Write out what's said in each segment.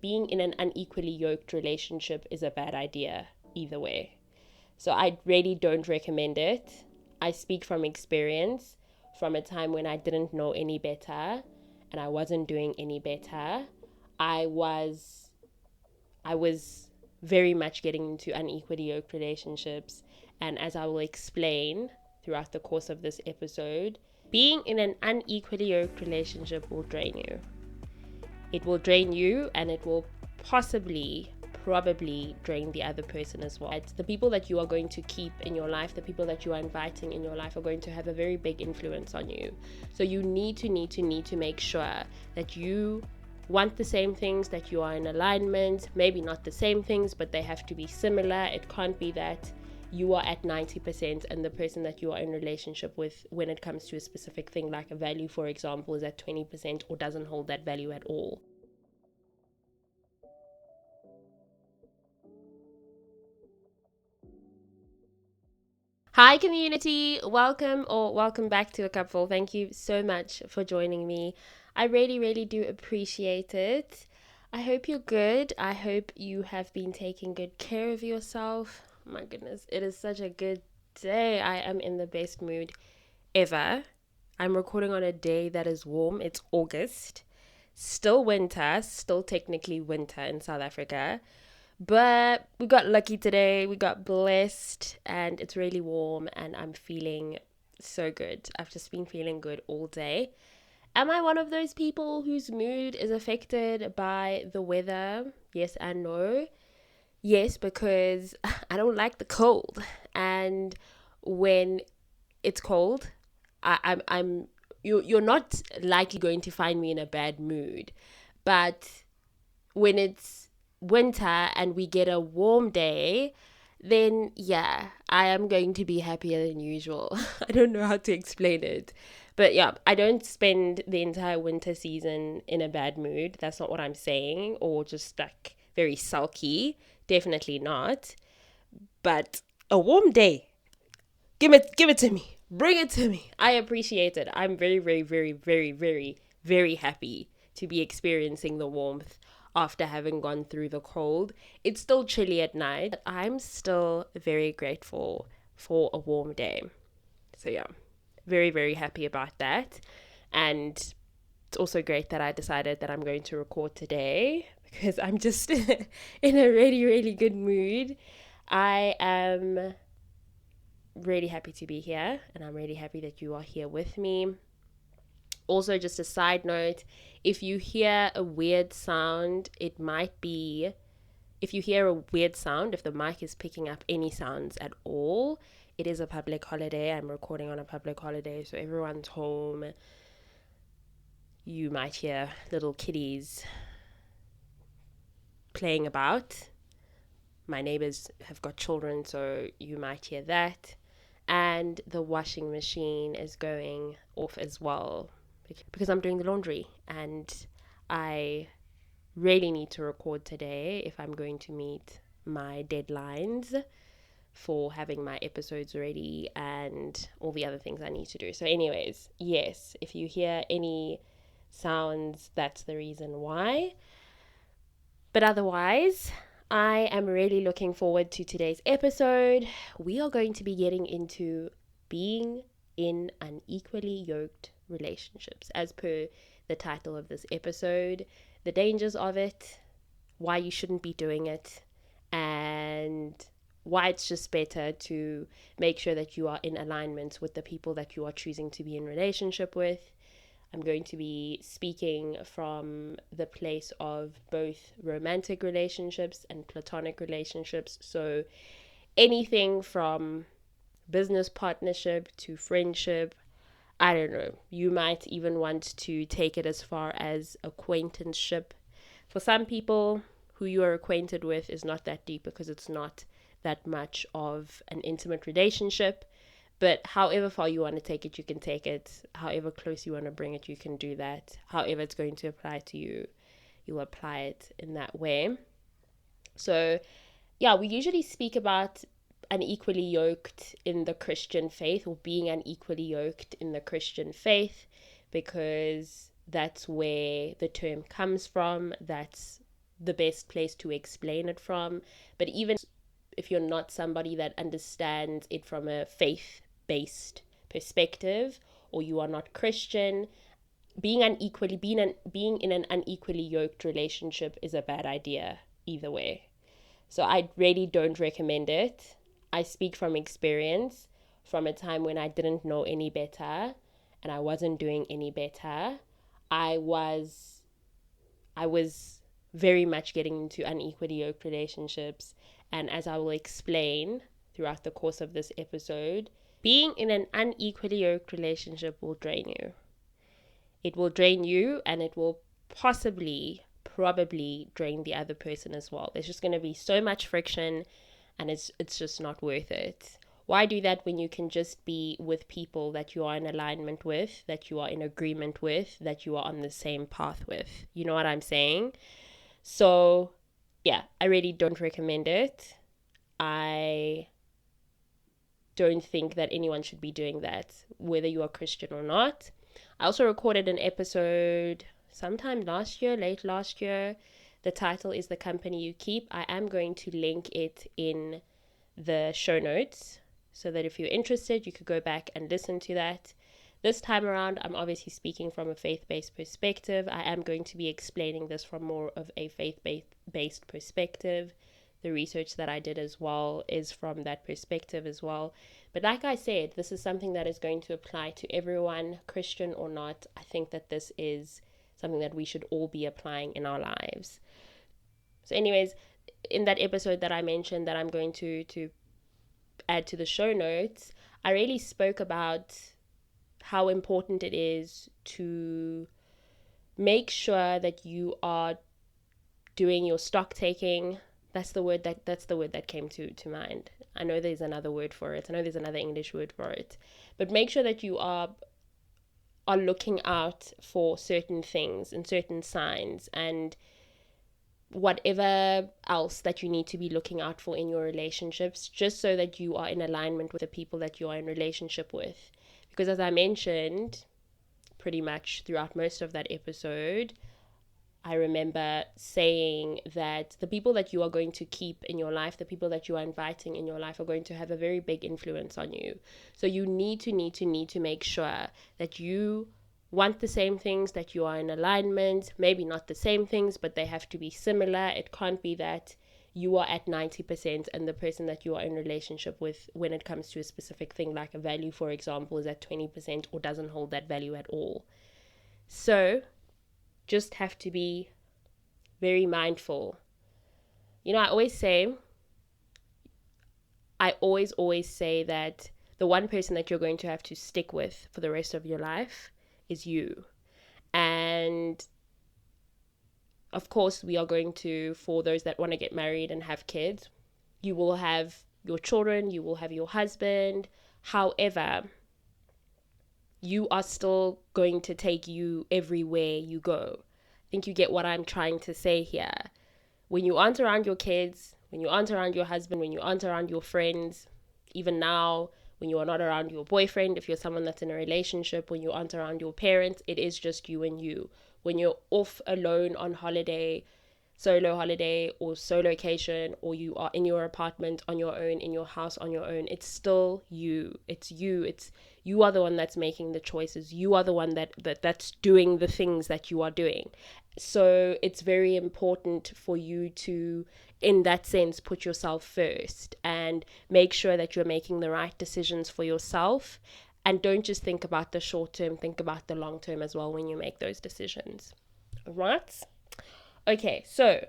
being in an unequally yoked relationship is a bad idea either way. So I really don't recommend it. I speak from experience, from a time when I didn't know any better and I wasn't doing any better. I was very much getting into unequally yoked relationships, and as I will explain throughout the course of this episode, being in an unequally yoked relationship will drain you. It will drain you, and it will probably drain the other person as well. The people that you are going to keep in your life, the people that you are inviting in your life, are going to have a very big influence on you. So you need to make sure that you want the same things, that you are in alignment. Maybe not the same things, but they have to be similar. It can't be that you are at 90% and the person that you are in relationship with, when it comes to a specific thing like a value, for example, is at 20% or doesn't hold that value at all. Hi community, welcome back to acupfulll. Thank you so much for joining me. I really do appreciate it. I hope you're good. I hope you have been taking good care of yourself. My goodness, it is such a good day. I am in the best mood ever. I'm recording on a day that is warm. It's August. Still winter, still technically winter in South Africa. But we got lucky today, we got blessed, and it's really warm and I'm feeling so good. I've just been feeling good all day. Am I one of those people whose mood is affected by the weather? Yes and no. Yes, because I don't like the cold. And when it's cold, you're not likely going to find me in a bad mood. But when it's winter and we get a warm day, then yeah, I am going to be happier than usual. I don't know how to explain it. But yeah, I don't spend the entire winter season in a bad mood. That's not what I'm saying. Or just like very sulky. Definitely not. But a warm day, give it to me. Bring it to me. I appreciate it. I'm very happy to be experiencing the warmth after having gone through the cold. It's still chilly at night, but I'm still very grateful for a warm day. So yeah, very happy about that. And it's also great that I decided that I'm going to record today because I'm just in a really good mood. I am really happy to be here, and I'm really happy that you are here with me. Also, just a side note, if you hear a weird sound, if the mic is picking up any sounds at all, it is a public holiday. I'm recording on a public holiday, so everyone's home. You might hear little kitties playing about. My neighbors have got children, so you might hear that. And the washing machine is going off as well because I'm doing the laundry, and I really need to record today if I'm going to meet my deadlines for having my episodes ready and all the other things I need to do. So anyways, yes, if you hear any sounds, that's the reason why. But otherwise, I am really looking forward to today's episode. We are going to be getting into being in unequally yoked relationships, as per the title of this episode, the dangers of it, why you shouldn't be doing it, and why it's just better to make sure that you are in alignment with the people that you are choosing to be in relationship with. I'm going to be speaking from the place of both romantic relationships and platonic relationships. So anything from business partnership to friendship, I don't know. You might even want to take it as far as acquaintanceship. For some people, who you are acquainted with is not that deep because it's not that much of an intimate relationship. But however far you want to take it, you can take it. However close you want to bring it, you can do that. However it's going to apply to you, you apply it in that way. So yeah, we usually speak about unequally yoked in the Christian faith, or being unequally yoked in the Christian faith, because that's where the term comes from. That's the best place to explain it from. But even if you're not somebody that understands it from a faith-based perspective, or you are not Christian, being in an unequally yoked relationship is a bad idea either way. So I really don't recommend it. I speak from experience, from a time when I didn't know any better and I wasn't doing any better. I was very much getting into unequally yoked relationships, and as I will explain throughout the course of this episode, being in an unequally yoked relationship will drain you. It will drain you, and it will probably drain the other person as well. There's just going to be so much friction, and it's just not worth it. Why do that when you can just be with people that you are in alignment with, that you are in agreement with, that you are on the same path with? You know what I'm saying? So, yeah, I really don't recommend it. I don't think that anyone should be doing that, whether you are Christian or not. I also recorded an episode sometime late last year. The title is The Company You Keep. I am going to link it in the show notes so that if you're interested, you could go back and listen to that. This time around, I'm obviously speaking from a faith-based perspective. I am going to be explaining this from more of a faith-based perspective. The research that I did as well is from that perspective as well. But like I said, this is something that is going to apply to everyone, Christian or not. I think that this is something that we should all be applying in our lives. So anyways, in that episode that I mentioned that I'm going to add to the show notes, I really spoke about how important it is to make sure that you are doing your stock taking. That's the word that came to mind. I know there's another word for it. I know there's another English word for it. But make sure that you are looking out for certain things and certain signs and whatever else that you need to be looking out for in your relationships, just so that you are in alignment with the people that you are in relationship with. Because as I mentioned pretty much throughout most of that episode, I remember saying that the people that you are going to keep in your life, the people that you are inviting in your life, are going to have a very big influence on you. So you need to make sure that you want the same things, that you are in alignment. Maybe not the same things, but they have to be similar. It can't be that you are at 90% and the person that you are in relationship with, when it comes to a specific thing like a value, for example, is at 20% or doesn't hold that value at all. So just have to be very mindful. You know, I always say that the one person that you're going to have to stick with for the rest of your life is you. And of course, we are going to, for those that want to get married and have kids, you will have your children, you will have your husband. However, you are still going to take you everywhere you go. I think you get what I'm trying to say here. When you aren't around your kids, when you aren't around your husband, when you aren't around your friends, even now, when you are not around your boyfriend, if you're someone that's in a relationship, when you aren't around your parents, it is just you and you. When you're off alone on holiday, solo holiday or solocation, or you are in your apartment on your own, in your house on your own, it's still you. It's you are the one that's making the choices. You are the one that's doing the things that you are doing. So it's very important for you to, in that sense, put yourself first and make sure that you're making the right decisions for yourself. And don't just think about the short term, think about the long term as well when you make those decisions. All right? Okay, so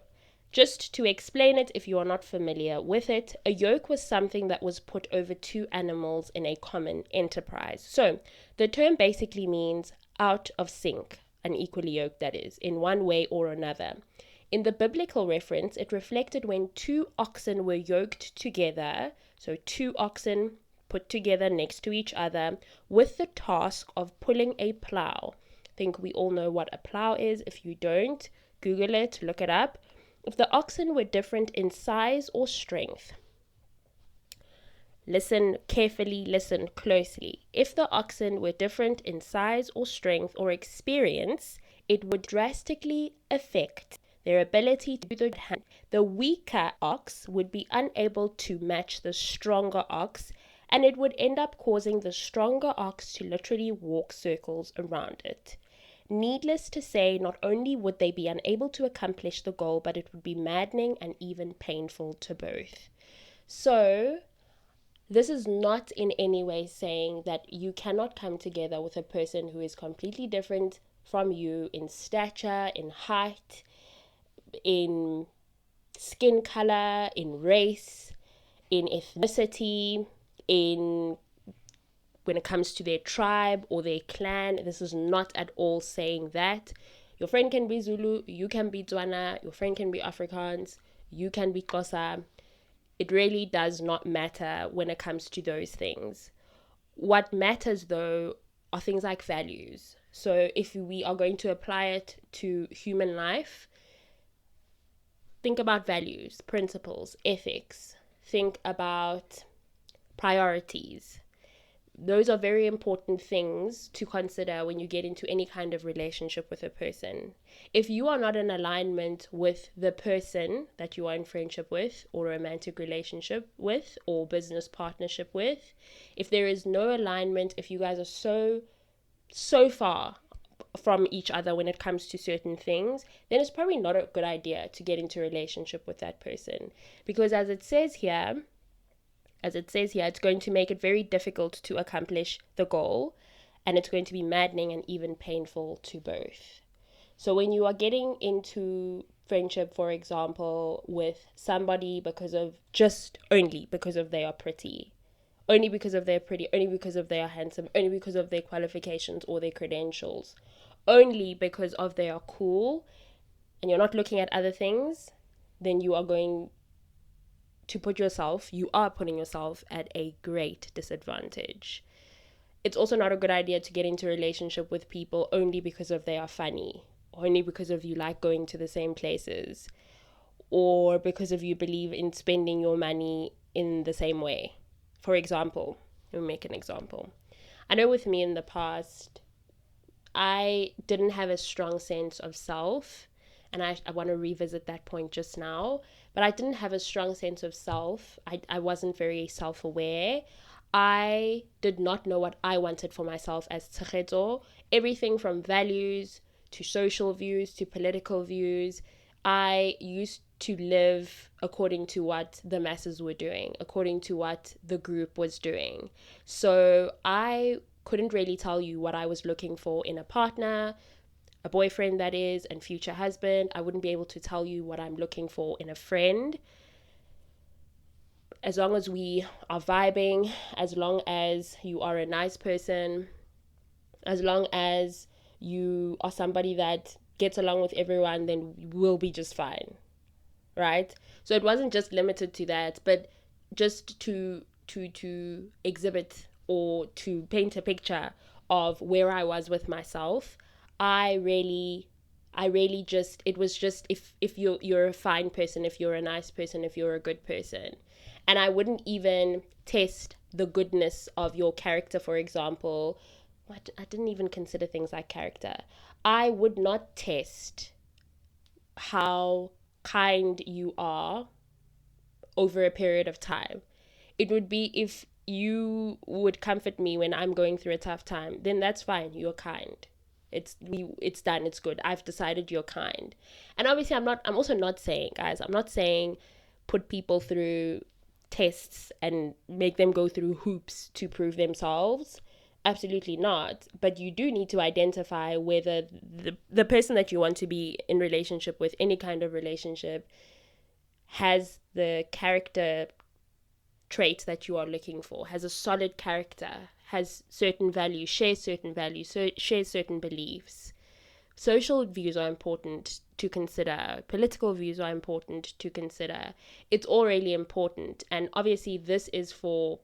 just to explain it, if you are not familiar with it, a yoke was something that was put over two animals in a common enterprise. So the term basically means out of sync, unequally yoked, that is, in one way or another. In the biblical reference, it reflected when two oxen were yoked together, so two oxen put together next to each other with the task of pulling a plow. I think we all know what a plow is. If you don't, Google it, look it up. If the oxen were different in size or strength, listen carefully, listen closely. If the oxen were different in size or strength or experience, it would drastically affect their ability to do the hand. The weaker ox would be unable to match the stronger ox, and it would end up causing the stronger ox to literally walk circles around it. Needless to say, not only would they be unable to accomplish the goal, but it would be maddening and even painful to both. So, this is not in any way saying that you cannot come together with a person who is completely different from you in stature, in height, in skin color, in race, in ethnicity, in when it comes to their tribe or their clan. This is not at all saying that. Your friend can be Zulu, you can be Tswana, your friend can be Afrikaans, you can be Xhosa. It really does not matter when it comes to those things. What matters though are things like values. So if we are going to apply it to human life, think about values, principles, ethics. Think about priorities. Those are very important things to consider when you get into any kind of relationship with a person. If you are not in alignment with the person that you are in friendship with, or romantic relationship with, or business partnership with, if there is no alignment, if you guys are so far from each other when it comes to certain things, then it's probably not a good idea to get into a relationship with that person. Because as it says here, it's going to make it very difficult to accomplish the goal, and it's going to be maddening and even painful to both. So when you are getting into friendship, for example, with somebody only because of they are pretty, only because of they're pretty, only because of they are handsome, only because of their qualifications or their credentials, only because of they are cool, and you're not looking at other things, then you are putting yourself at a great disadvantage. It's also not a good idea to get into a relationship with people only because of they are funny, only because of you like going to the same places, or because of you believe in spending your money in the same way. For example, let me make an example. I know with me in the past, I didn't have a strong sense of self, and I want to revisit that point just now, but I didn't have a strong sense of self. I wasn't very self-aware. I did not know what I wanted for myself as Tshegetso. Everything from values to social views to political views. I used to live according to what the masses were doing, according to what the group was doing. So I couldn't really tell you what I was looking for in a partner, a boyfriend that is, and future husband. I wouldn't be able to tell you what I'm looking for in a friend. As long as we are vibing, as long as you are a nice person, as long as you are somebody that gets along with everyone, then we'll be just fine, right? So it wasn't just limited to that, but just to exhibit or to paint a picture of where I was with myself. I really just, it was just, if you're a fine person, if you're a nice person, if you're a good person. And I wouldn't even test the goodness of your character, for example. I didn't even consider things like character. I would not test how kind you are over a period of time. It would be if you would comfort me when I'm going through a tough time, then that's fine. You're kind. It's done. It's good. I've decided you're kind. And obviously I'm also not saying, guys, I'm not saying put people through tests and make them go through hoops to prove themselves. Absolutely not. But you do need to identify whether the person that you want to be in relationship with, any kind of relationship, has the character traits that you are looking for, has a solid character, has certain values, shares certain beliefs. Social views are important to consider. Political views are important to consider. It's all really important. And obviously this is for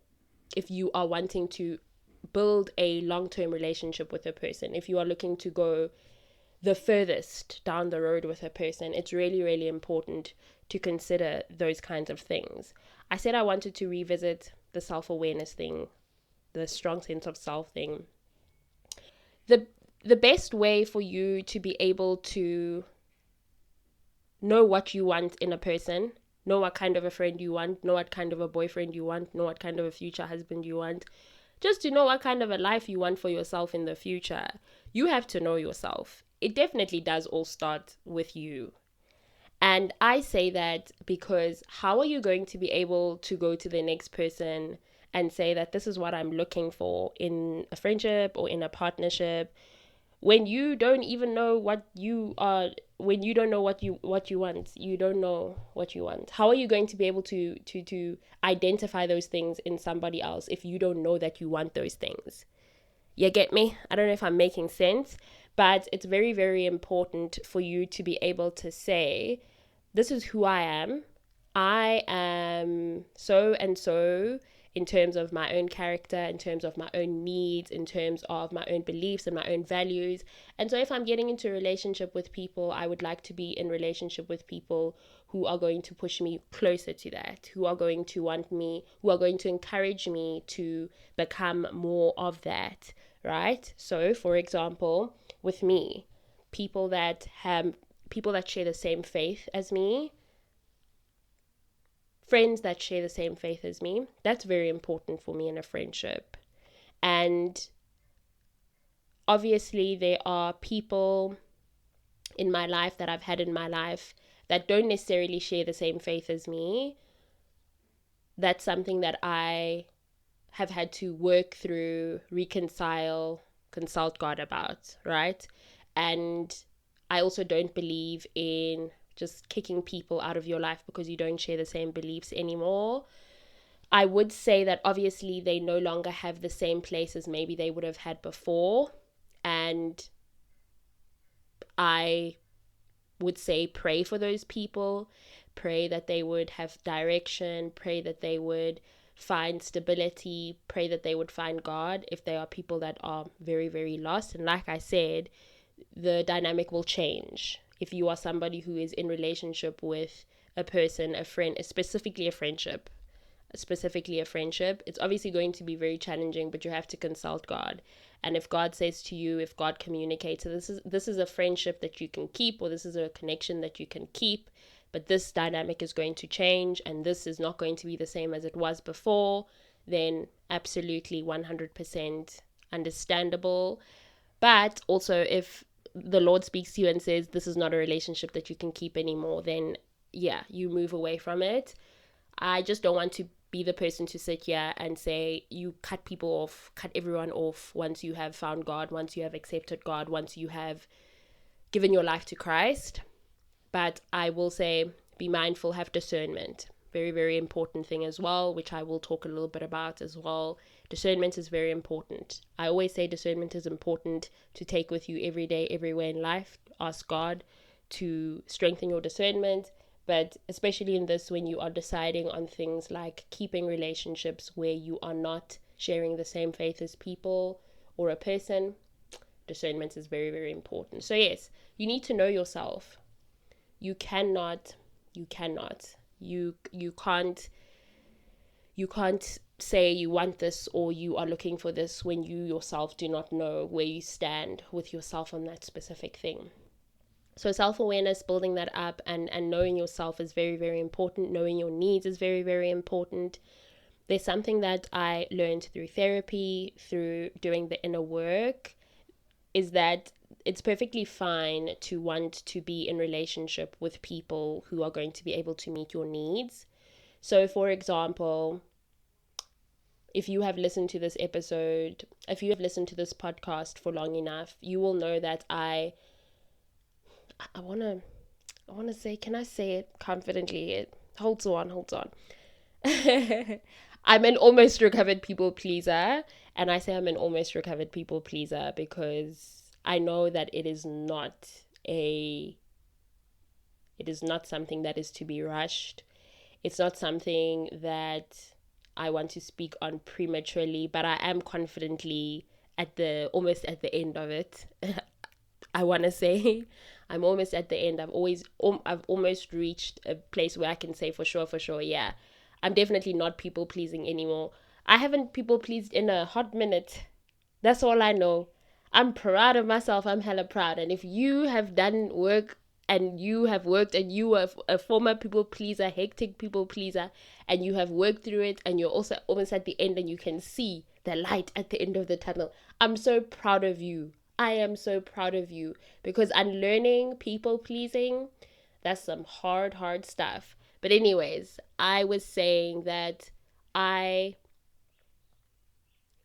if you are wanting to build a long-term relationship with a person. If you are looking to go the furthest down the road with a person, it's really, really important to consider those kinds of things. I said I wanted to revisit the self-awareness thing, the strong sense of self thing. The best way for you to be able to know what you want in a person, know what kind of a friend you want, know what kind of a boyfriend you want, know what kind of a future husband you want, just to know what kind of a life you want for yourself in the future. You have to know yourself. It definitely does all start with you. And I say that because how are you going to be able to go to the next person and say that this is what I'm looking for in a friendship or in a partnership when you don't even know what you are, when you don't know what you want, you don't know what you want. How are you going to be able to identify those things in somebody else if you don't know that you want those things? You get me? I don't know if I'm making sense, but it's very, very important for you to be able to say, this is who I am. I am so and so in terms of my own character, in terms of my own needs, in terms of my own beliefs and my own values. And so if I'm getting into a relationship with people, I would like to be in relationship with people who are going to push me closer to that, who are going to want me, who are going to encourage me to become more of that, right? So for example, with me, people that share the same faith as me, friends that share the same faith as me, that's very important for me in a friendship. And obviously, there are people in my life that I've had in my life that don't necessarily share the same faith as me. That's something that I have had to work through, reconcile, consult God about, right? And I also don't believe in just kicking people out of your life because you don't share the same beliefs anymore. I would say that obviously they no longer have the same place as maybe they would have had before. And I would say pray for those people. Pray that they would have direction. Pray that they would find stability. Pray that they would find God if they are people that are very, very lost. And like I said, the dynamic will change. If you are somebody who is in relationship with a person, a friend, specifically a friendship, it's obviously going to be very challenging, but you have to consult God. And if God says to you, if God communicates, so this is a friendship that you can keep, or this is a connection that you can keep, but this dynamic is going to change and this is not going to be the same as it was before, then absolutely 100% understandable. But also, if the Lord speaks to you and says this is not a relationship that you can keep anymore, then yeah, you move away from it. I just don't want to be the person to sit here and say you cut people off, cut everyone off once you have found God, once you have accepted God, once you have given your life to Christ. But I will say be mindful, have discernment. Very, very important thing as well, which I will talk a little bit about as well. Discernment is very important. I always say discernment is important to take with you every day, everywhere in life. Ask God to strengthen your discernment. But especially in this, when you are deciding on things like keeping relationships where you are not sharing the same faith as people or a person, discernment is very, very important. So yes, you need to know yourself. You can't say you want this or you are looking for this when you yourself do not know where you stand with yourself on that specific thing. So self-awareness, building that up and knowing yourself is very, very important. Knowing your needs is very, very important. There's something that I learned through therapy, through doing the inner work, is that it's perfectly fine to want to be in relationship with people who are going to be able to meet your needs. So for example, if you have listened to this podcast for long enough, you will know that I want to say, can I say it confidently? Hold on. I'm an almost recovered people pleaser. And I say I'm an almost recovered people pleaser because I know that it is not something that is to be rushed. It's not something that I want to speak on prematurely, but I am confidently almost at the end of it. I want to say I'm almost at the end. I've almost reached a place where I can say for sure, yeah, I'm definitely not people pleasing anymore. I haven't people pleased in a hot minute. That's all I know. I'm proud of myself. I'm hella proud. And if you have done work and you have worked, and you are a former people pleaser, hectic people pleaser, and you have worked through it, and you're also almost at the end and you can see the light at the end of the tunnel. I'm so proud of you. I am so proud of you, because unlearning people pleasing, that's some hard stuff. But anyways, I was saying that I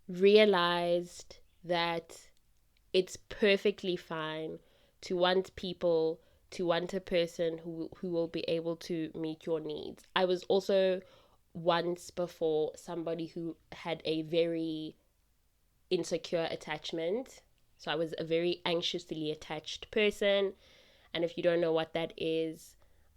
realized that it's perfectly fine to want people, to want a person who will be able to meet your needs. I was also once before somebody who had a very insecure attachment. So I was a very anxiously attached person. And if you don't know what that is,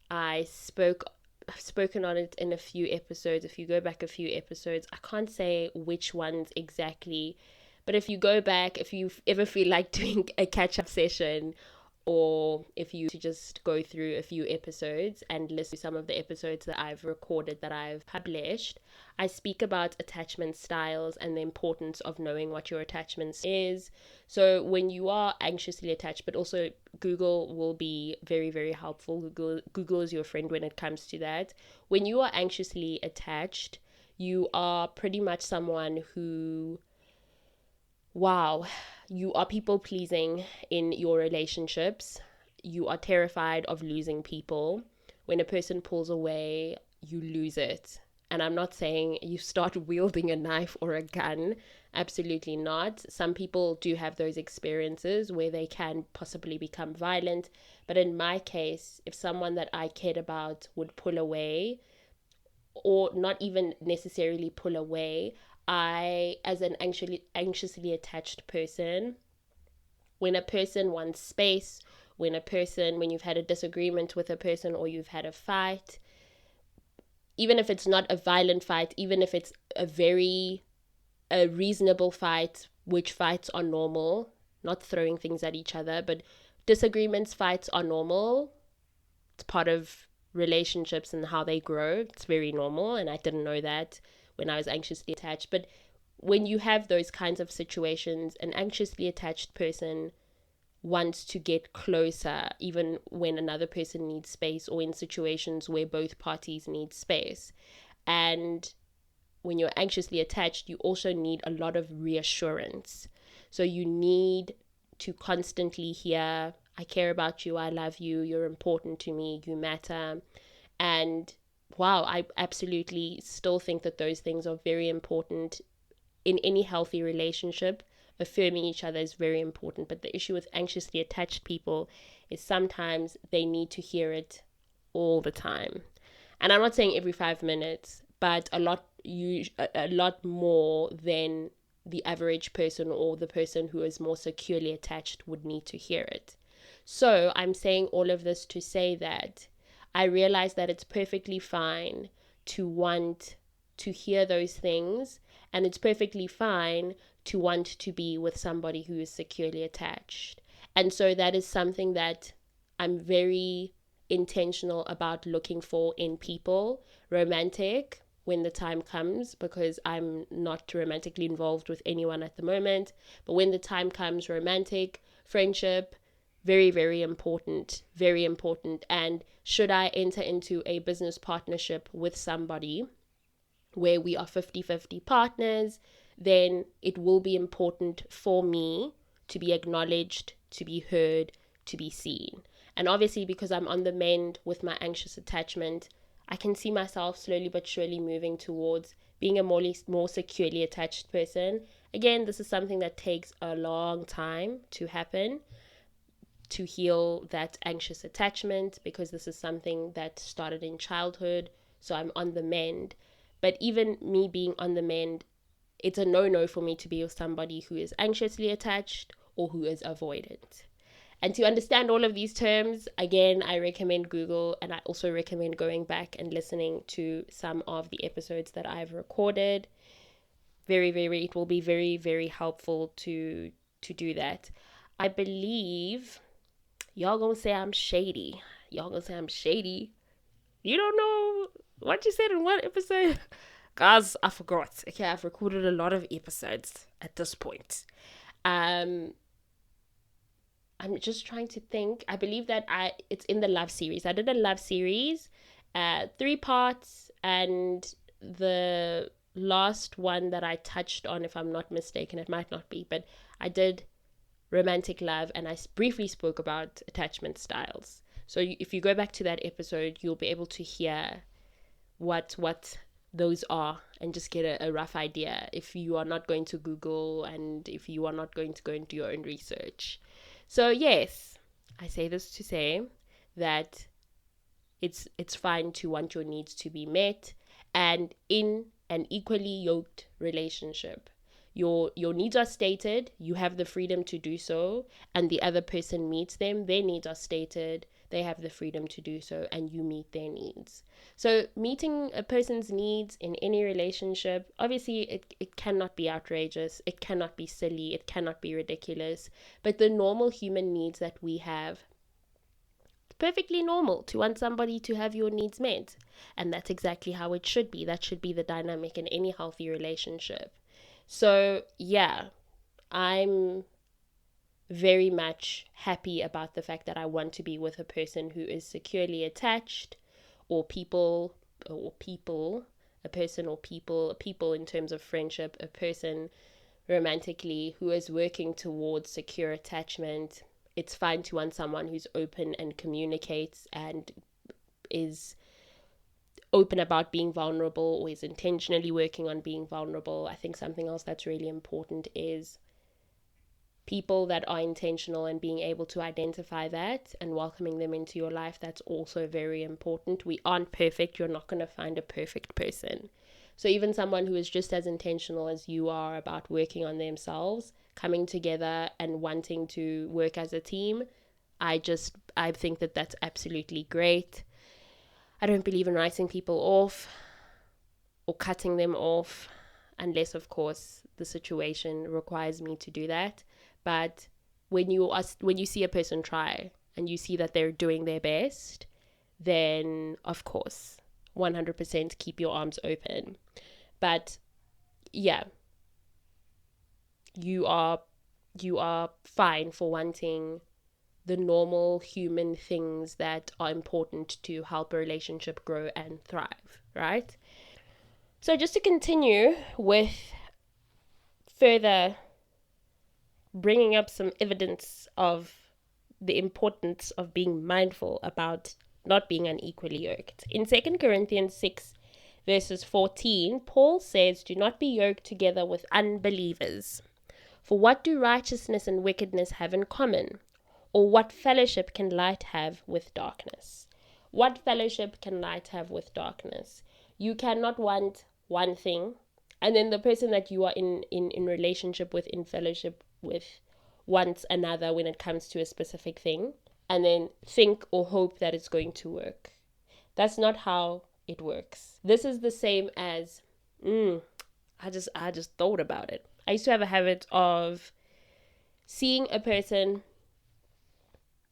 I've spoken on it in a few episodes. If you go back a few episodes, I can't say which ones exactly, but if you go back, if you ever feel like doing a catch-up session, or if you to just go through a few episodes and listen to some of the episodes that I've recorded, that I've published, I speak about attachment styles and the importance of knowing what your attachment is. So when you are anxiously attached, but also Google will be very helpful. Google is your friend when it comes to that. When you are anxiously attached, you are pretty much someone who, wow, you are people pleasing in your relationships. You are terrified of losing people. When a person pulls away, you lose it. And I'm not saying you start wielding a knife or a gun. Absolutely not. Some people do have those experiences where they can possibly become violent. But in my case, if someone that I cared about would pull away, or not even necessarily pull away, I, as an anxiously attached person, when a person wants space, when you've had a disagreement with a person, or you've had a fight, even if it's not a violent fight, even if it's a reasonable fight, which fights are normal, not throwing things at each other, but disagreements, fights are normal. It's part of relationships and how they grow. It's very normal, and I didn't know that when I was anxiously attached. But when you have those kinds of situations, an anxiously attached person wants to get closer, even when another person needs space, or in situations where both parties need space. And when you're anxiously attached, you also need a lot of reassurance. So you need to constantly hear, I care about you, I love you, you're important to me, you matter. And wow, I absolutely still think that those things are very important in any healthy relationship. Affirming each other is very important. But the issue with anxiously attached people is sometimes they need to hear it all the time. And I'm not saying every 5 minutes, but a lot more than the average person, or the person who is more securely attached, would need to hear it. So I'm saying all of this to say that I realize that it's perfectly fine to want to hear those things, and it's perfectly fine to want to be with somebody who is securely attached. And so that is something that I'm very intentional about looking for in people. Romantic, when the time comes, because I'm not romantically involved with anyone at the moment, but when the time comes, romantic, friendship, very important, very important. And should I enter into a business partnership with somebody where we are 50-50 partners, then it will be important for me to be acknowledged, to be heard, to be seen. And obviously, because I'm on the mend with my anxious attachment, I can see myself slowly but surely moving towards being a more securely attached person. Again, this is something that takes a long time to happen, to heal that anxious attachment, because this is something that started in childhood. So I'm on the mend. But even me being on the mend, it's a no-no for me to be with somebody who is anxiously attached or who is avoidant. And to understand all of these terms, again, I recommend Google, and I also recommend going back and listening to some of the episodes that I've recorded. It will be very helpful to do that. I believe y'all gonna say I'm shady. You don't know what you said in one episode? Guys, I forgot. Okay, I've recorded a lot of episodes at this point. I'm I'm just trying to think. I believe that it's in the love series. I did a love series, 3 parts, and the last one that I touched on, if I'm not mistaken, it might not be, but I did romantic love, and I briefly spoke about attachment styles. So if you go back to that episode, you'll be able to hear what those are and just get a rough idea if you are not going to Google and if you are not going to go into your own research. So yes, I say this to say that it's fine to want your needs to be met, and in an equally yoked relationship, your needs are stated, you have the freedom to do so, and the other person meets them, their needs are stated, they have the freedom to do so, and you meet their needs. So meeting a person's needs in any relationship, obviously it cannot be outrageous, it cannot be silly, it cannot be ridiculous, but the normal human needs that we have, perfectly normal to want somebody to have your needs met. And that's exactly how it should be. That should be the dynamic in any healthy relationship. So yeah, I'm very much happy about the fact that I want to be with a person who is securely attached, or people, a person or people in terms of friendship, a person romantically who is working towards secure attachment. It's fine to want someone who's open and communicates and is open about being vulnerable, or is intentionally working on being vulnerable. I think something else that's really important is people that are intentional and being able to identify that and welcoming them into your life. That's also very important. We aren't perfect. You're not going to find a perfect person. So even someone who is just as intentional as you are about working on themselves, coming together and wanting to work as a team, I think that that's absolutely great. I don't believe in writing people off or cutting them off, unless of course the situation requires me to do that. But when you see a person try and you see that they're doing their best, then of course 100% keep your arms open. But yeah, you are fine for wanting the normal human things that are important to help a relationship grow and thrive, right? So just to continue with further bringing up some evidence of the importance of being mindful about not being unequally yoked. In 2 Corinthians 6 verses 14, Paul says, "Do not be yoked together with unbelievers. For what do righteousness and wickedness have in common? Or what fellowship can light have with darkness?" What fellowship can light have with darkness? You cannot want one thing, and then the person that you are in relationship with, in fellowship with, wants another when it comes to a specific thing, and then think or hope that it's going to work. That's not how it works. This is the same as, I just thought about it. I used to have a habit of seeing a person.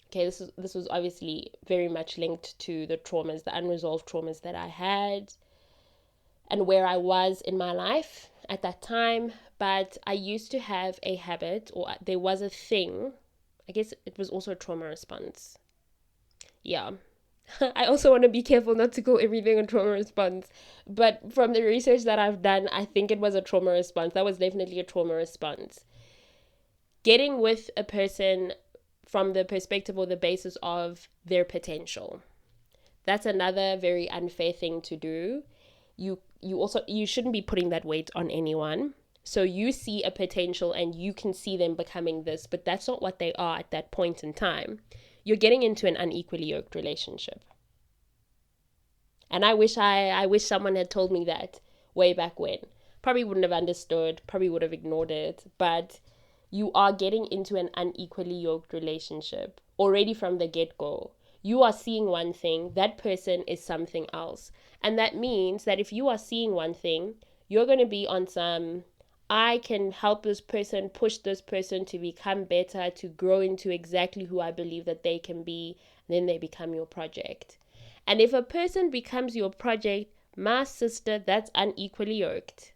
Okay, this was obviously very much linked to the traumas, the unresolved traumas that I had and where I was in my life at that time. But I used to have a habit, or there was a thing, I guess it was also a trauma response. Yeah. I also want to be careful not to call everything a trauma response. But from the research that I've done, I think it was a trauma response. That was definitely a trauma response. Getting with a person from the perspective or the basis of their potential. That's another very unfair thing to do. You shouldn't be putting that weight on anyone. So you see a potential and you can see them becoming this, but that's not what they are at that point in time. You're getting into an unequally yoked relationship. And I wish someone had told me that way back when. Probably wouldn't have understood, probably would have ignored it, but you are getting into an unequally yoked relationship already from the get-go. You are seeing one thing, that person is something else. And that means that if you are seeing one thing, you're going to be on some, I can help this person, push this person to become better, to grow into exactly who I believe that they can be, and then they become your project. And if a person becomes your project, my sister, that's unequally yoked.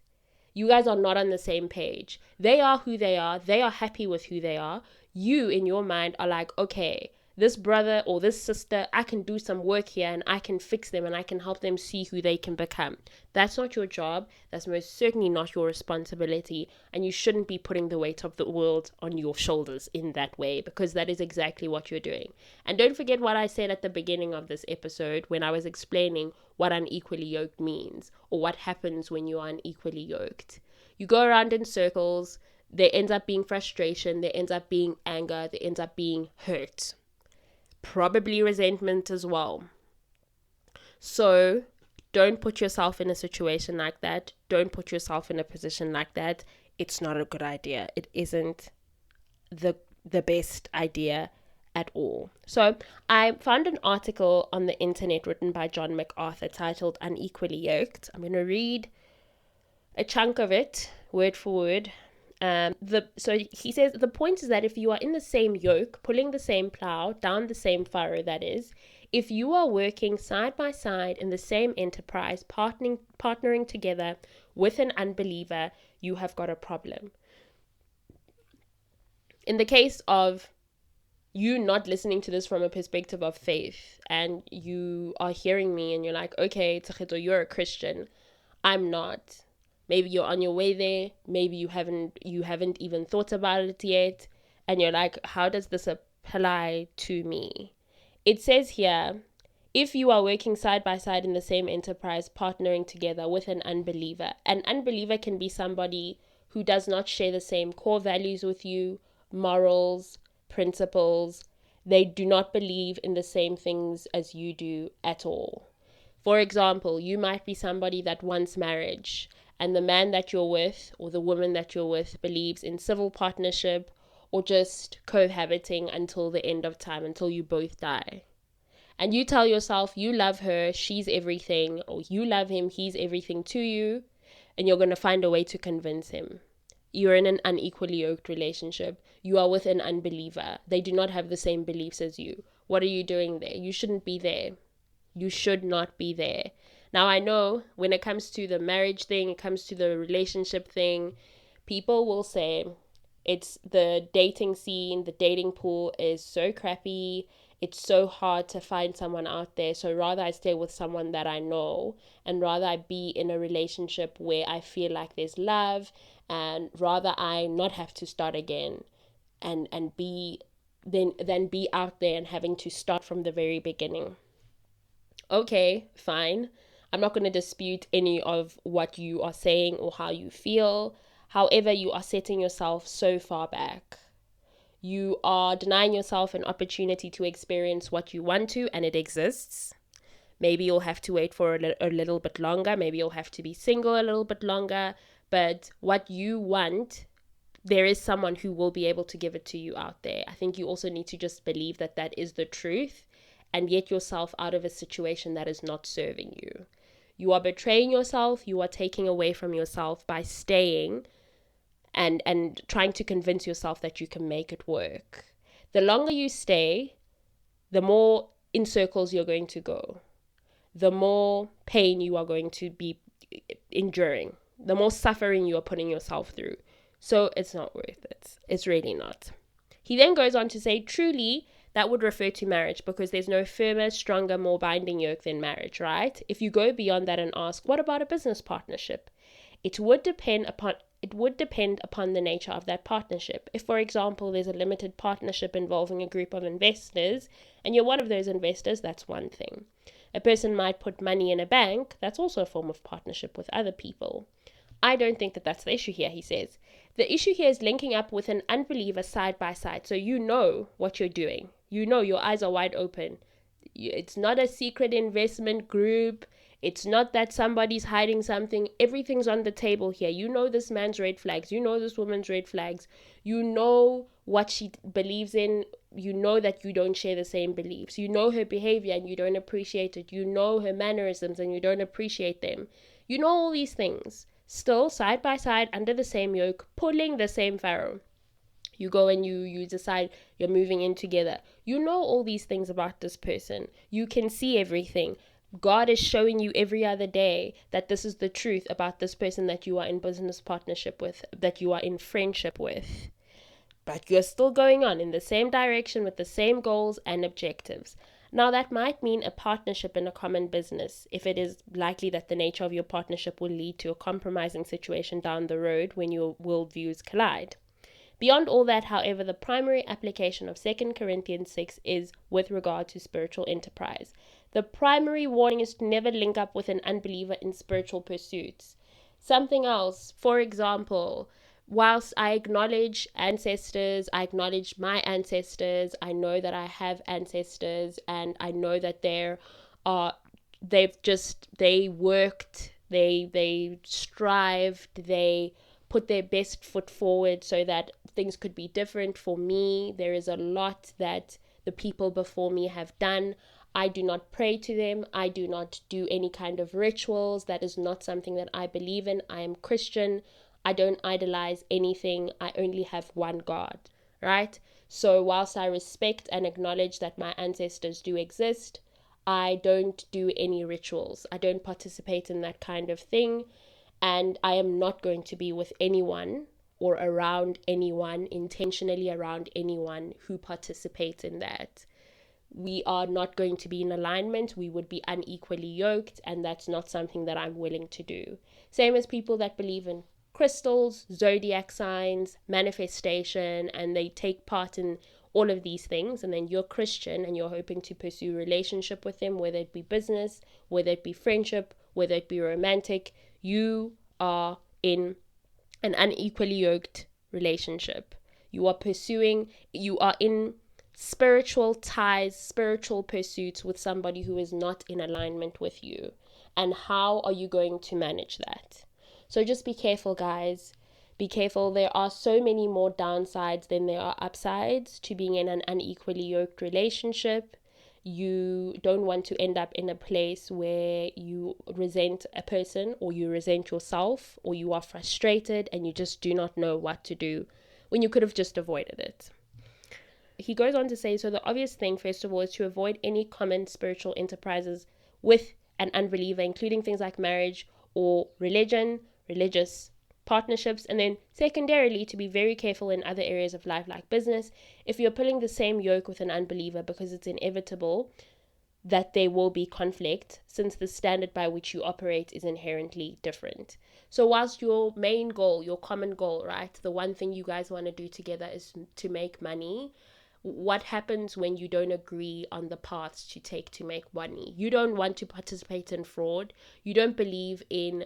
You guys are not on the same page. They are who they are. They are happy with who they are. You, in your mind, are like, okay, this brother or this sister, I can do some work here and I can fix them and I can help them see who they can become. That's not your job. That's most certainly not your responsibility. And you shouldn't be putting the weight of the world on your shoulders in that way, because that is exactly what you're doing. And don't forget what I said at the beginning of this episode when I was explaining what unequally yoked means, or what happens when you are unequally yoked. You go around in circles. There ends up being frustration. There ends up being anger. There ends up being hurt. Probably resentment as well. So don't put yourself in a situation like that. Don't put yourself in a position like that. It's not a good idea. It isn't the best idea at all. So I found an article on the internet written by John MacArthur titled Unequally Yoked. I'm going to read a chunk of it word for word. So he says the point is that if you are in the same yoke, pulling the same plow, down the same furrow, that is, if you are working side by side in the same enterprise, partnering together with an unbeliever, you have got a problem. In the case of you not listening to this from a perspective of faith, and you are hearing me and you're like, okay, Tsakhito, you're a Christian. I'm not. Maybe you're on your way there. Maybe you haven't even thought about it yet. And you're like, how does this apply to me? It says here, if you are working side by side in the same enterprise, partnering together with an unbeliever can be somebody who does not share the same core values with you, morals, principles. They do not believe in the same things as you do at all. For example, you might be somebody that wants marriage, and the man that you're with or the woman that you're with believes in civil partnership or just cohabiting until the end of time, until you both die. And you tell yourself you love her, she's everything, or you love him, he's everything to you, and you're going to find a way to convince him. You're in an unequally yoked relationship. You are with an unbeliever. They do not have the same beliefs as you. What are you doing there? You shouldn't be there. You should not be there. Now, I know when it comes to the marriage thing, it comes to the relationship thing, people will say it's the dating scene, the dating pool is so crappy. It's so hard to find someone out there. So rather I stay with someone that I know, and rather I be in a relationship where I feel like there's love, and rather I not have to start again and be than be out there and having to start from the very beginning. Okay, fine. I'm not going to dispute any of what you are saying or how you feel. However, you are setting yourself so far back. You are denying yourself an opportunity to experience what you want to, and it exists. Maybe you'll have to wait for a little bit longer. Maybe you'll have to be single a little bit longer. But what you want, there is someone who will be able to give it to you out there. I think you also need to just believe that that is the truth and get yourself out of a situation that is not serving you. You are betraying yourself. You are taking away from yourself by staying and trying to convince yourself that you can make it work. The longer you stay, the more in circles you're going to go. The more pain you are going to be enduring. The more suffering you are putting yourself through. So it's not worth it. It's really not. He then goes on to say, truly, that would refer to marriage because there's no firmer, stronger, more binding yoke than marriage, right? If you go beyond that and ask, what about a business partnership? It would depend upon the nature of that partnership. If, for example, there's a limited partnership involving a group of investors and you're one of those investors, that's one thing. A person might put money in a bank. That's also a form of partnership with other people. I don't think that that's the issue here, he says. The issue here is linking up with an unbeliever side by side. So you know what you're doing. You know your eyes are wide open. It's not a secret investment group. It's not that somebody's hiding something. Everything's on the table here. You know this man's red flags. You know this woman's red flags. You know what she believes in. You know that you don't share the same beliefs. You know her behavior and you don't appreciate it. You know her mannerisms and you don't appreciate them. You know all these things. Still, side by side, under the same yoke, pulling the same furrow. You go and you decide you're moving in together. You know all these things about this person. You can see everything. God is showing you every other day that this is the truth about this person that you are in business partnership with, that you are in friendship with. But you're still going on in the same direction with the same goals and objectives. Now, that might mean a partnership in a common business if it is likely that the nature of your partnership will lead to a compromising situation down the road when your worldviews collide. Beyond all that, however, the primary application of 2 Corinthians 6 is with regard to spiritual enterprise. The primary warning is to never link up with an unbeliever in spiritual pursuits. Something else, for example, whilst I acknowledge ancestors, I acknowledge my ancestors, I know that I have ancestors, and I know that they worked, they strived, they put their best foot forward so that things could be different for me. There is a lot that the people before me have done. I do not pray to them. I do not do any kind of rituals. That is not something that I believe in. I am Christian. I don't idolize anything. I only have one God, right? So whilst I respect and acknowledge that my ancestors do exist, I don't do any rituals. I don't participate in that kind of thing. And I am not going to be with anyone or around anyone, intentionally around anyone who participates in that. We are not going to be in alignment. We would be unequally yoked, and that's not something that I'm willing to do. Same as people that believe in crystals, zodiac signs, manifestation, and they take part in all of these things, and then you're Christian and you're hoping to pursue a relationship with them, whether it be business, whether it be friendship, whether it be romantic, you are in an unequally yoked relationship. You are in spiritual ties, spiritual pursuits with somebody who is not in alignment with you. And how are you going to manage that? So just be careful, guys. Be careful. There are so many more downsides than there are upsides to being in an unequally yoked relationship. You don't want to end up in a place where you resent a person, or you resent yourself, or you are frustrated and you just do not know what to do when you could have just avoided it. He goes on to say, so the obvious thing, first of all, is to avoid any common spiritual enterprises with an unbeliever, including things like marriage or religion, religious partnerships, and then secondarily to be very careful in other areas of life like business. If you're pulling the same yoke with an unbeliever, because it's inevitable that there will be conflict, since the standard by which you operate is inherently different. So whilst your main goal, your common goal, right, the one thing you guys want to do together is to make money, what happens when you don't agree on the paths to take to make money? You don't want to participate in fraud. You don't believe in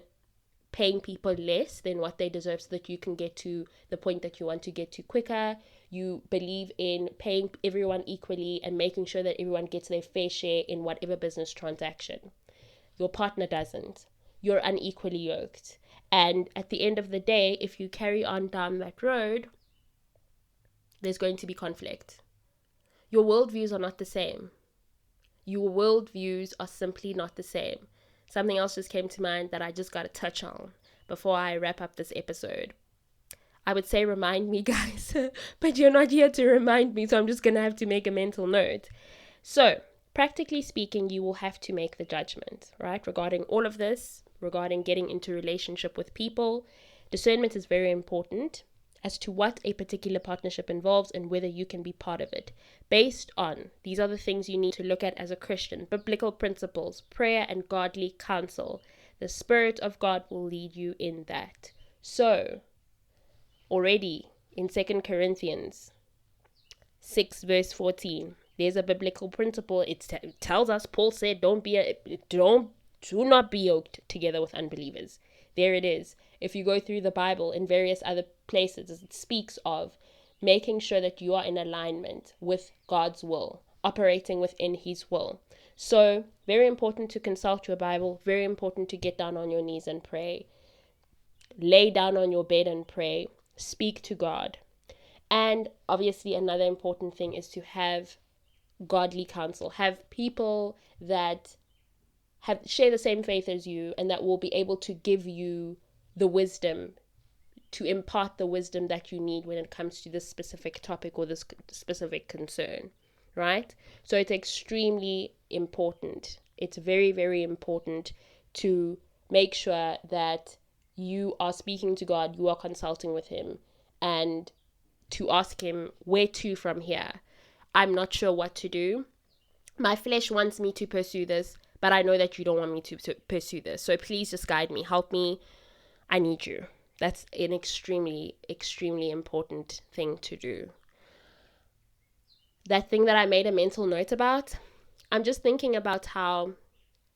paying people less than what they deserve so that you can get to the point that you want to get to quicker. You believe in paying everyone equally and making sure that everyone gets their fair share in whatever business transaction. Your partner doesn't. You're unequally yoked. And at the end of the day, if you carry on down that road, there's going to be conflict. Your worldviews are not the same. Your worldviews are simply not the same. Something else just came to mind that I just got to touch on before I wrap up this episode. I would say remind me, guys, but you're not here to remind me, so I'm just going to have to make a mental note. So, practically speaking, you will have to make the judgment, right? Regarding all of this, regarding getting into relationship with people, discernment is very important as to what a particular partnership involves and whether you can be part of it. Based on, these are the things you need to look at as a Christian: biblical principles, prayer, and godly counsel. The Spirit of God will lead you in that. So, already in 2 Corinthians 6 verse 14, there's a biblical principle. It tells us, Paul said, do not be yoked together with unbelievers. There it is. If you go through the Bible in various other places, it speaks of making sure that you are in alignment with God's will, operating within his will. So, very important to consult your Bible, very important to get down on your knees and pray. Lay down on your bed and pray. Speak to God. And obviously another important thing is to have godly counsel. Have people that share the same faith as you and that will be able to give you the wisdom, to impart the wisdom that you need when it comes to this specific topic or this specific concern, right? So it's extremely important. It's very, very important to make sure that you are speaking to God, you are consulting with him, and to ask him, where to from here? I'm not sure what to do. My flesh wants me to pursue this, but I know that you don't want me to pursue this. So please just guide me, help me. I need you. That's an extremely, extremely important thing to do. That thing that I made a mental note about, I'm just thinking about how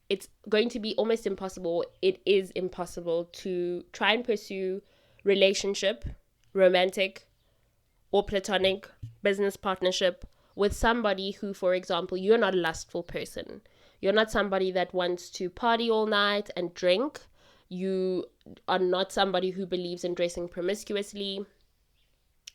it's going to be almost impossible. It is impossible to try and pursue relationship, romantic or platonic business partnership with somebody who, for example, you're not a lustful person. You're not somebody that wants to party all night and drink. You are not somebody who believes in dressing promiscuously.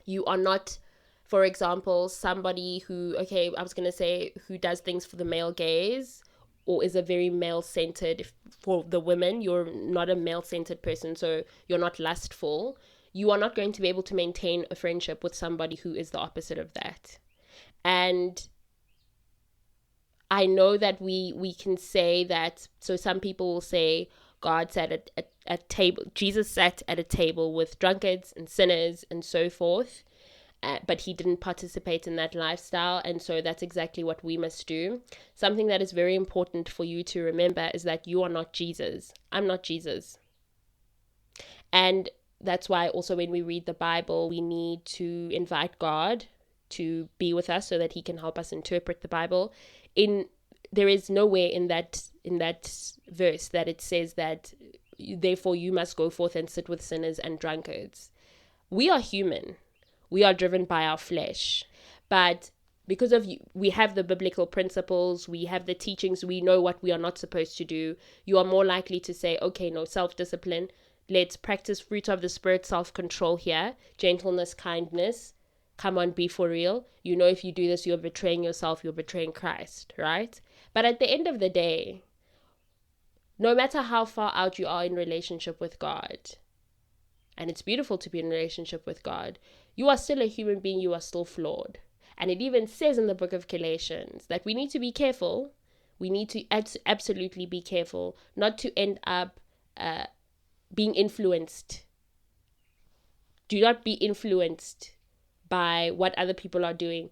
You are not, for example, somebody who, who does things for the male gaze or is a very male-centered. For the women, you're not a male-centered person, so you're not lustful. You are not going to be able to maintain a friendship with somebody who is the opposite of that. And I know that we can say that, so some people will say God sat at table, Jesus sat at a table with drunkards and sinners and so forth, but he didn't participate in that lifestyle. And so that's exactly what we must do. Something that is very important for you to remember is that you are not Jesus. I'm not Jesus. And that's why also when we read the Bible, we need to invite God to be with us so that he can help us interpret the Bible. There is nowhere in that verse that it says that therefore you must go forth and sit with sinners and drunkards. We are human. We are driven by our flesh. But because we have the biblical principles, we have the teachings, we know what we are not supposed to do, you are more likely to say, okay, no, self-discipline. Let's practice fruit of the spirit, self-control here, gentleness, kindness. Come on, be for real. You know, if you do this, you're betraying yourself, you're betraying Christ, right? But at the end of the day, no matter how far out you are in relationship with God, and it's beautiful to be in a relationship with God, you are still a human being, you are still flawed. And it even says in the book of Galatians that we need to be careful. We need to absolutely be careful not to end up being influenced. Do not be influenced by what other people are doing.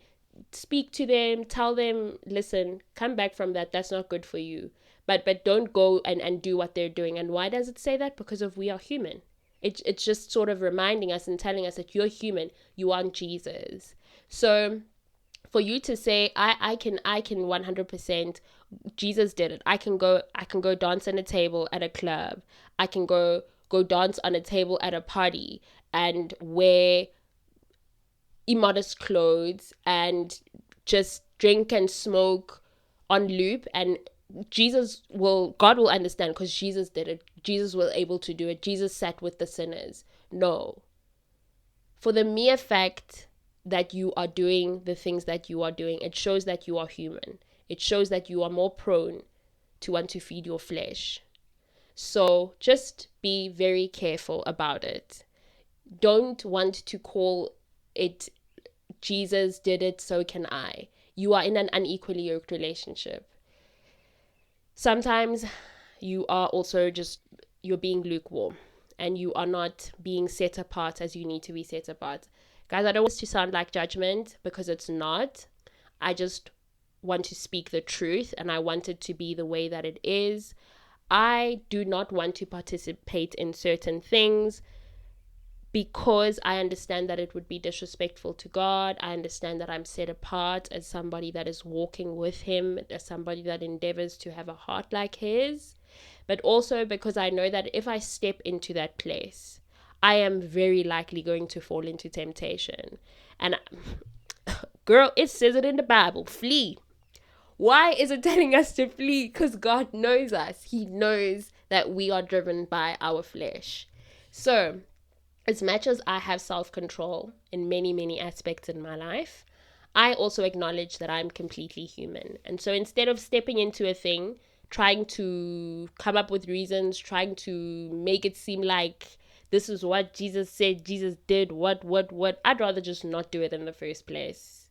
Speak to them, tell them, listen, come back from that. That's not good for you. But don't go and do what they're doing. And why does it say that? Because we are human. It's just sort of reminding us and telling us that you're human. You aren't Jesus. So for you to say, I can 100%, Jesus did it. I can go dance on a table at a club. I can go dance on a table at a party and wear immodest clothes and just drink and smoke on loop, and God will understand because Jesus did it. Jesus was able to do it. Jesus sat with the sinners. No. For the mere fact that you are doing the things that you are doing, it shows that you are human. It shows that you are more prone to want to feed your flesh. So just be very careful about it. Don't want to call it Jesus did it, so can I. You are in an unequally yoked relationship. Sometimes you are also you're being lukewarm and you are not being set apart as you need to be set apart. Guys, I don't want this to sound like judgment because it's not. I just want to speak the truth and I want it to be the way that it is. I do not want to participate in certain things because I understand that it would be disrespectful to God. I understand that I'm set apart as somebody that is walking with him, as somebody that endeavors to have a heart like his. But also because I know that if I step into that place, I am very likely going to fall into temptation. And girl, it says it in the Bible, flee. Why is it telling us to flee? Because God knows us. He knows that we are driven by our flesh. So as much as I have self-control in many, many aspects in my life, I also acknowledge that I'm completely human. And so instead of stepping into a thing, trying to come up with reasons, trying to make it seem like this is what Jesus said, Jesus did, what, I'd rather just not do it in the first place.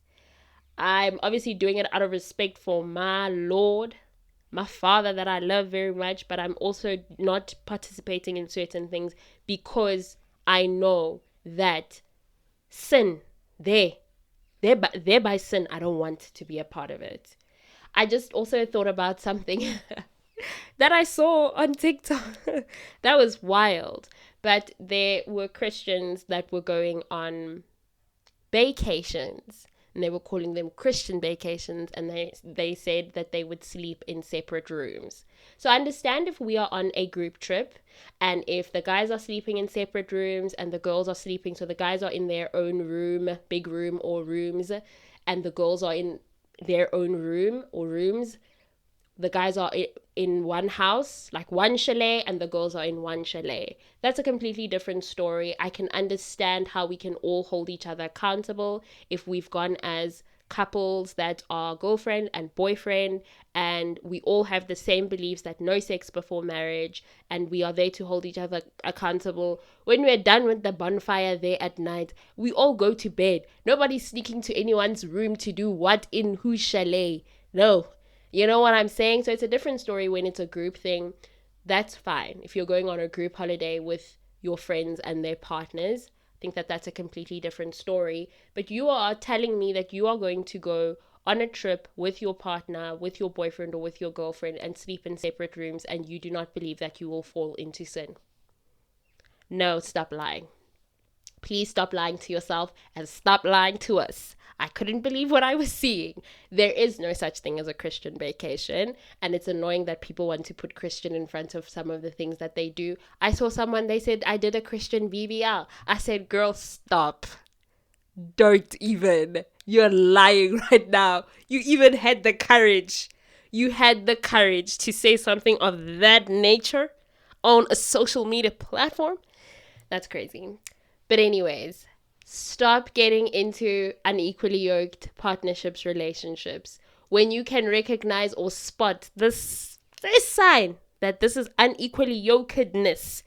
I'm obviously doing it out of respect for my Lord, my father that I love very much, but I'm also not participating in certain things because I know that sin, thereby sin, I don't want to be a part of it. I just also thought about something that I saw on TikTok. That was wild. But there were Christians that were going on vacations, and they were calling them Christian vacations, and they said that they would sleep in separate rooms. So I understand if we are on a group trip and if the guys are sleeping in separate rooms and the girls are sleeping, so the guys are in their own room, big room or rooms, and the girls are in their own room or rooms. The guys are in one house, like one chalet, and the girls are in one chalet. That's a completely different story. I can understand how we can all hold each other accountable if we've gone as couples that are girlfriend and boyfriend, and we all have the same beliefs that no sex before marriage, and we are there to hold each other accountable. When we're done with the bonfire there at night, we all go to bed. Nobody's sneaking to anyone's room to do what in whose chalet. No. You know what I'm saying? So it's a different story when it's a group thing. That's fine. If you're going on a group holiday with your friends and their partners, I think that that's a completely different story. But you are telling me that you are going to go on a trip with your partner, with your boyfriend or with your girlfriend and sleep in separate rooms, and you do not believe that you will fall into sin. No, stop lying. Please stop lying to yourself and stop lying to us. I couldn't believe what I was seeing. There is no such thing as a Christian vacation, and it's annoying that people want to put Christian in front of some of the things that they do. I saw someone, they said, I did a Christian BBL. I said, girl, stop. Don't even. You're lying right now. You even had the courage. You had the courage to say something of that nature on a social media platform. That's crazy. But anyways, stop getting into unequally yoked partnerships, relationships. When you can recognize or spot this sign that this is unequally yokedness,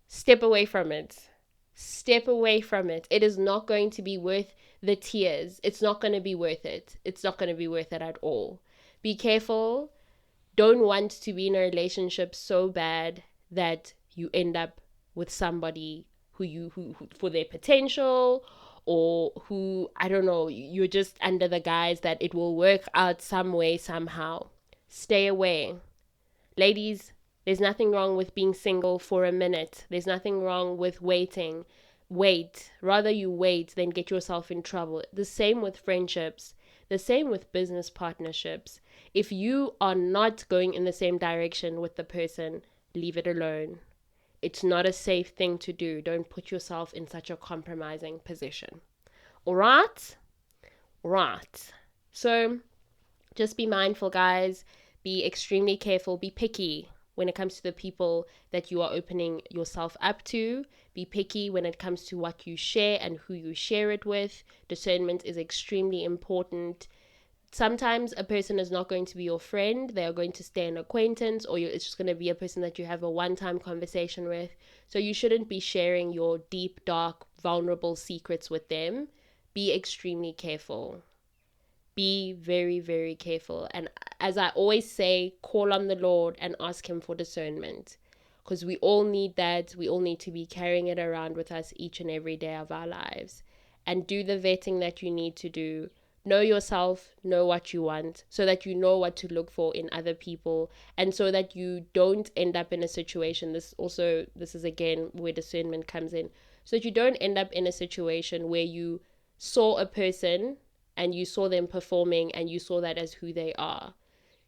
step away from it. Step away from it. It is not going to be worth the tears. It's not going to be worth it. It's not going to be worth it at all. Be careful. Don't want to be in a relationship so bad that you end up with somebody who for their potential, or who, I don't know, you're just under the guise that it will work out some way, somehow. Stay away. Ladies, there's nothing wrong with being single for a minute. There's nothing wrong with waiting. Wait. Rather you wait than get yourself in trouble. The same with friendships. The same with business partnerships. If you are not going in the same direction with the person, leave it alone. It's not a safe thing to do. Don't put yourself in such a compromising position. All right? Right. So just be mindful, guys. Be extremely careful. Be picky when it comes to the people that you are opening yourself up to. Be picky when it comes to what you share and who you share it with. Discernment is extremely important. Sometimes a person is not going to be your friend. They are going to stay an acquaintance, or it's just going to be a person that you have a one-time conversation with. So you shouldn't be sharing your deep, dark, vulnerable secrets with them. Be extremely careful. Be very, very careful. And as I always say, call on the Lord and ask him for discernment. Because we all need that. We all need to be carrying it around with us each and every day of our lives. And do the vetting that you need to do. Know yourself, know what you want, so that you know what to look for in other people, and so that you don't end up in a situation, this is again where discernment comes in, so that you don't end up in a situation where you saw a person and you saw them performing and you saw that as who they are.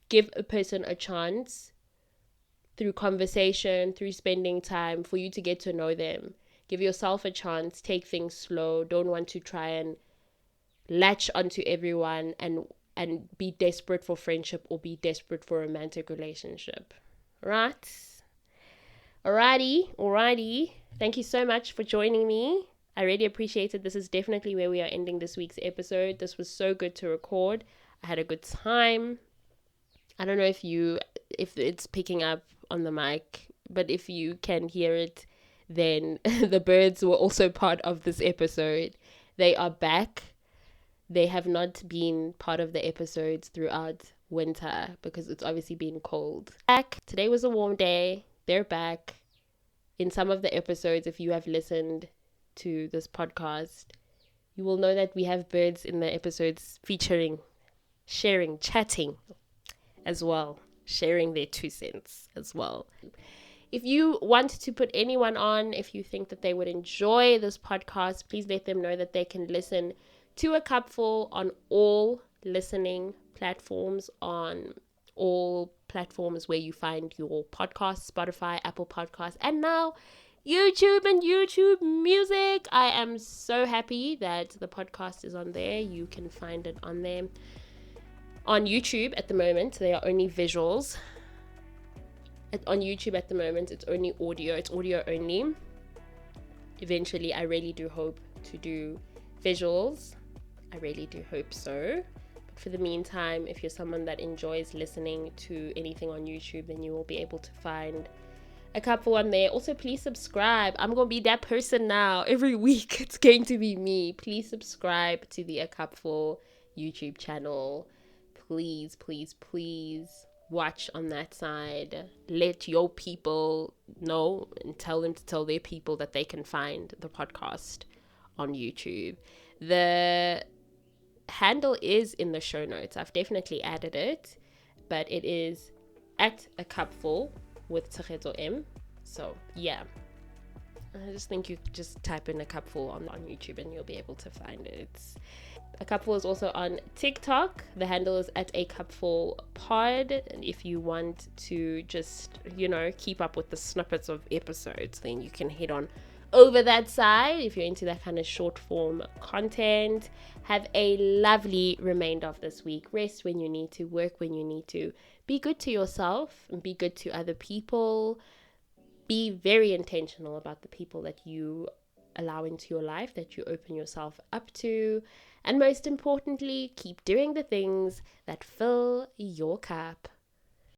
Give a person a chance through conversation, through spending time, for you to get to know them. Give yourself a chance, take things slow, don't want to try and latch onto everyone and be desperate for friendship or be desperate for a romantic relationship. Right? Alrighty. Thank you so much for joining me. I really appreciate it. This is definitely where we are ending this week's episode. This was so good to record. I had a good time. I don't know if it's picking up on the mic, but if you can hear it, then the birds were also part of this episode. They are back. They have not been part of the episodes throughout winter because it's obviously been cold. Back. Today was a warm day. They're back. In some of the episodes, if you have listened to this podcast, you will know that we have birds in the episodes featuring, sharing, chatting as well, sharing their 2 cents as well. If you want to put anyone on, if you think that they would enjoy this podcast, please let them know that they can listen to A Cupful on all listening platforms, on all platforms where you find your podcast, Spotify, Apple Podcasts, and now YouTube and YouTube Music. I am so happy that the podcast is on there. You can find it on there. On YouTube at the moment, they are only visuals. On YouTube at the moment, it's only audio. It's audio only. Eventually, I really do hope to do visuals. I really do hope so. But for the meantime, if you're someone that enjoys listening to anything on YouTube, then you will be able to find A Cupful on there. Also, please subscribe. I'm going to be that person now. Every week, it's going to be me. Please subscribe to the A Cupful YouTube channel. Please, please, please. Watch on that side. Let your people know and tell them to tell their people that they can find the podcast on YouTube. The handle is in the show notes. I've definitely added it, but it is at A Cupful with Tsegeto M. So yeah, I just think you just type in A Cupful on YouTube and you'll be able to find it. A Cupful is also on TikTok. The handle is at A Cupful Pod. And if you want to just, keep up with the snippets of episodes, then you can head on over that side if you're into that kind of short form content. Have a lovely remainder of this week. Rest when you need to, work when you need to. Be good to yourself and be good to other people. Be very intentional about the people that you allow into your life, that you open yourself up to. And most importantly, keep doing the things that fill your cup.